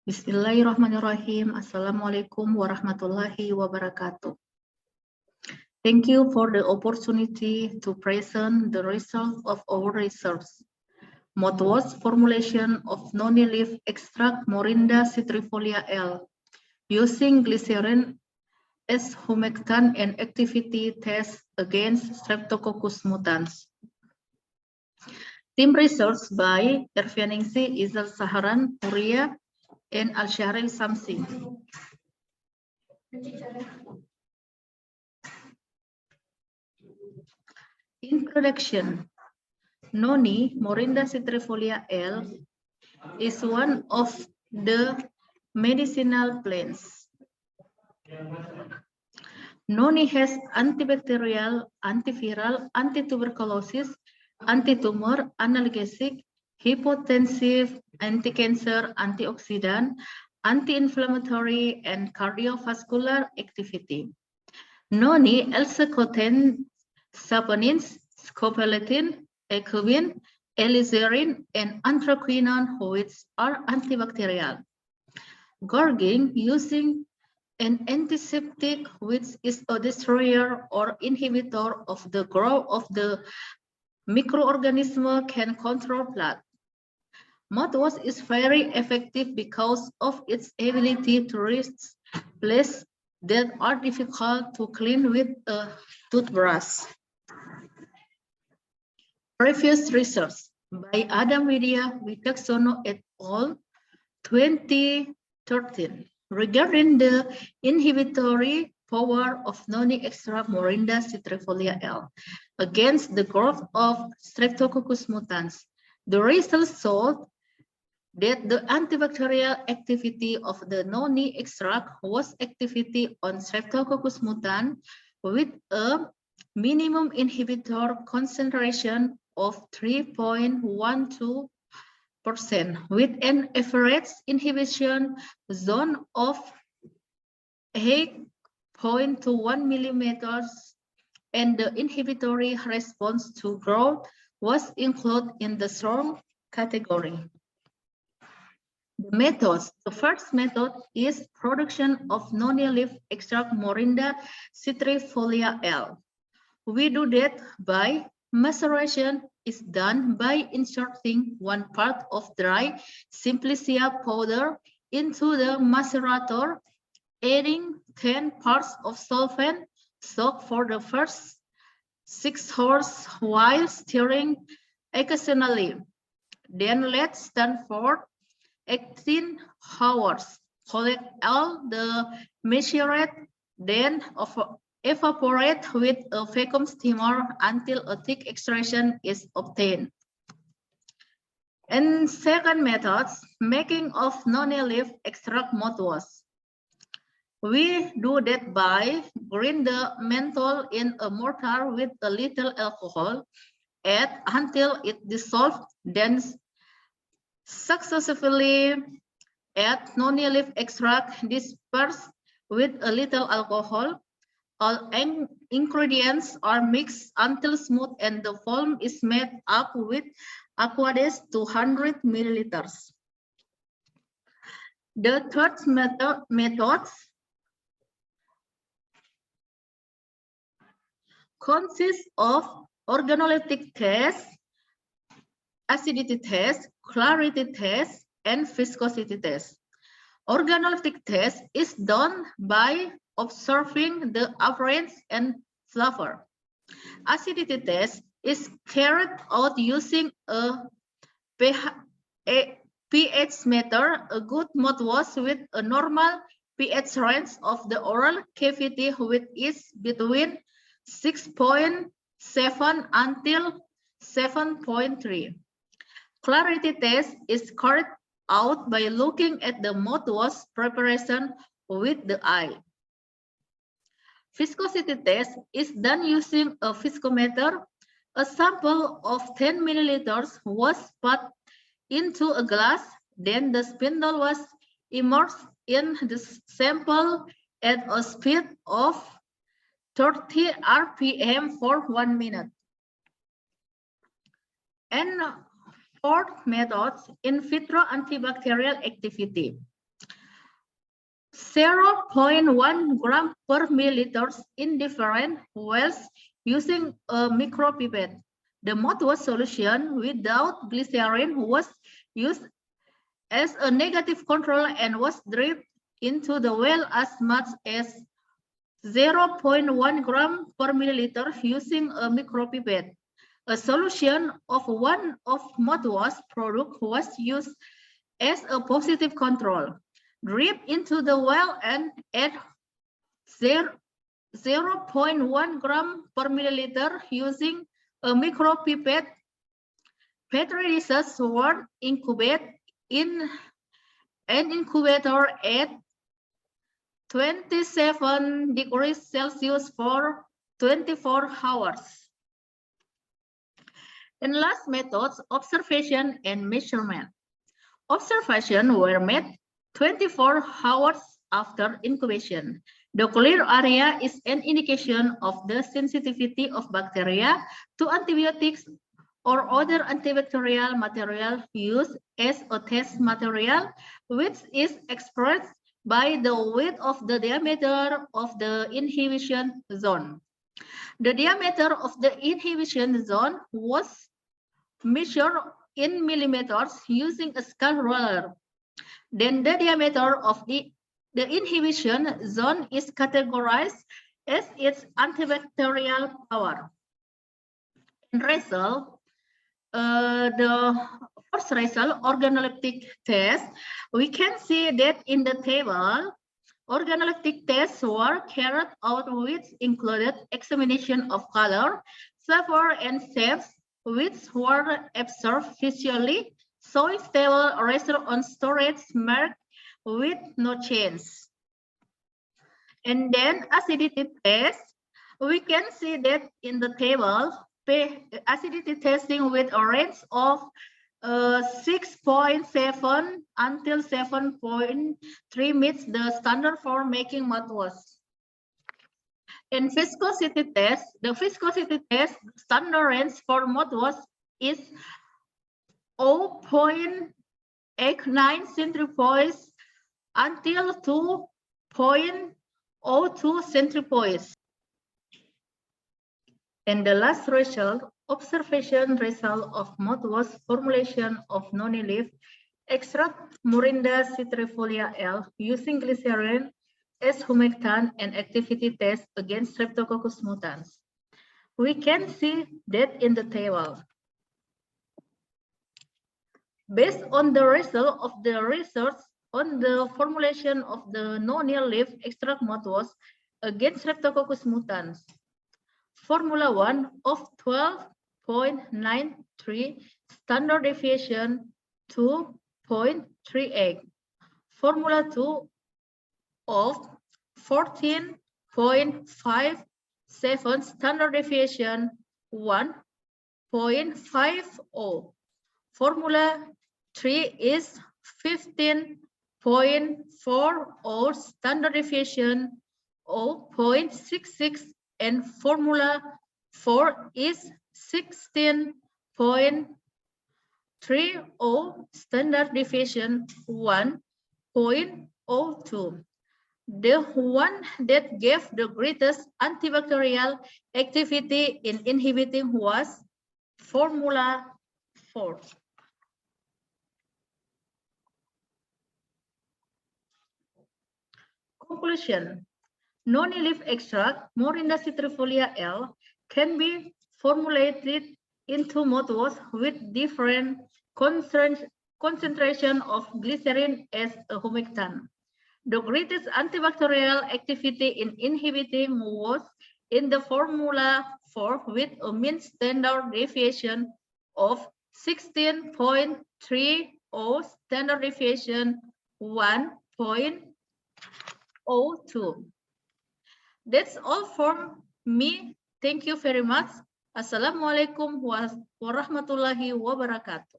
Bismillahirrahmanirrahim. Assalamualaikum warahmatullahi wabarakatuh. Thank you for the opportunity to present the results of our research. Mouthwash formulation of noni leaf extract Morinda citrifolia L using glycerin as humectant and activity test against Streptococcus mutans. Team research by Ervianingsi, Izal Saharan, Huria, and Al-Shahril Samsi. Introduction. Noni, Morinda citrifolia L, is one of the medicinal plants. Noni has antibacterial, antiviral, anti-tuberculosis, anti-tumor, analgesic, hypotensive, anti-cancer, antioxidant, anti-inflammatory, and cardiovascular activity. Noni also contains saponins, scopolamine, ecovin, alizarin, and anthraquinone, which are antibacterial. Gorging using an antiseptic, which is a destroyer or inhibitor of the growth of the microorganism, can control plaque. Mouthwash is very effective because of its ability to reach places that are difficult to clean with a toothbrush. Previous research by Adam Widya Witaksono et al. 2013 regarding the inhibitory power of noni extract Morinda citrifolia L against the growth of Streptococcus mutans. The results showed that the antibacterial activity of the noni extract was activity on Streptococcus mutant with a minimum inhibitor concentration of 3.12%, with an average inhibition zone of 8.21 millimeters, and the inhibitory response to growth was included in the strong category. The methods. The first method is production of noni leaf extract Morinda citrifolia L. We do that by maceration is done by inserting 1 part of dry Simplicia powder into the macerator, adding 10 parts of solvent, soak for the first 6 hours while stirring occasionally. Then let stand for 18 hours. Collect all the measured, then evaporate with a vacuum steamer until a thick extraction is obtained. And second method, making of noni leaf extract mouthwash. We do that by grind the menthol in a mortar with a little alcohol, add until it dissolves, then successively add noni leaf extract dispersed with a little alcohol. All ingredients are mixed until smooth and the foam is made up with Aquades 200 milliliters. The third method consists of organoleptic test, acidity test, clarity test, and viscosity test. Organoleptic test is done by observing the appearance and flavor. Acidity test is carried out using a pH meter, a good mouthwash with a normal pH range of the oral cavity, which is between 6.7 until 7.3. Clarity test is carried out by looking at the mouthwash preparation with the eye. Viscosity test is done using a viscometer. A sample of 10 milliliters was put into a glass, then the spindle was immersed in the sample at a speed of 30 RPM for 1 minute. And fourth method, in vitro antibacterial activity. 0.1 gram per milliliter in different wells using a micropipette. The mouthwash solution without glycerin was used as a negative control and was dripped into the well as much as 0.1 gram per milliliter using a micropipette. A solution of one of mouthwash product was used as a positive control. Drip into the well and add 0.1 gram per milliliter using a micropipette. Petri dishes were incubated in an incubator at 27 degrees Celsius for 24 hours. And last methods, observation and measurement. Observations were made 24 hours after incubation. The clear area is an indication of the sensitivity of bacteria to antibiotics or other antibacterial material used as a test material, which is expressed by the width of the diameter of the inhibition zone. The diameter of the inhibition zone was measured in millimeters using a scale ruler. Then the diameter of the inhibition zone is categorized as its antibacterial power. In result, the first result, organoleptic test, we can see that in the table, organoleptic tests were carried out, which included examination of color, flavor, and shapes, which were observed visually, showing stable result on storage mark with no change. And then acidity test, we can see that in the table, acidity testing with a range of 6.7 until 7.3 meets the standard for making mouthwash. In viscosity test, the viscosity test standard range for mouthwash is 0.89 centripoise until 2.02 centripoise. And the last result, observation result of mouthwash formulation of noni leaf extract Morinda citrifolia L using glycerin as humectant and activity test against Streptococcus mutans. We can see that in the table. Based on the result of the research on the formulation of the noni leaf extract mouthwash against Streptococcus mutans, Formula 1 of 12.93, standard deviation 2.38. Formula 2 of 14.57, standard deviation 1.50. Formula 3 is 15.40, standard deviation 0.66. And formula 4 is 16.30, standard deviation 1.02. The one that gave the greatest antibacterial activity in inhibiting was formula 4. Conclusion. Noni leaf extract, Morinda citrifolia L, can be formulated into mouthwash with different concentration of glycerin as a humectant. The greatest antibacterial activity in inhibiting was in the formula 4 with a mean standard deviation of 16.30, standard deviation 1.02. That's all from me. Thank you very much. Assalamualaikum warahmatullahi wabarakatuh.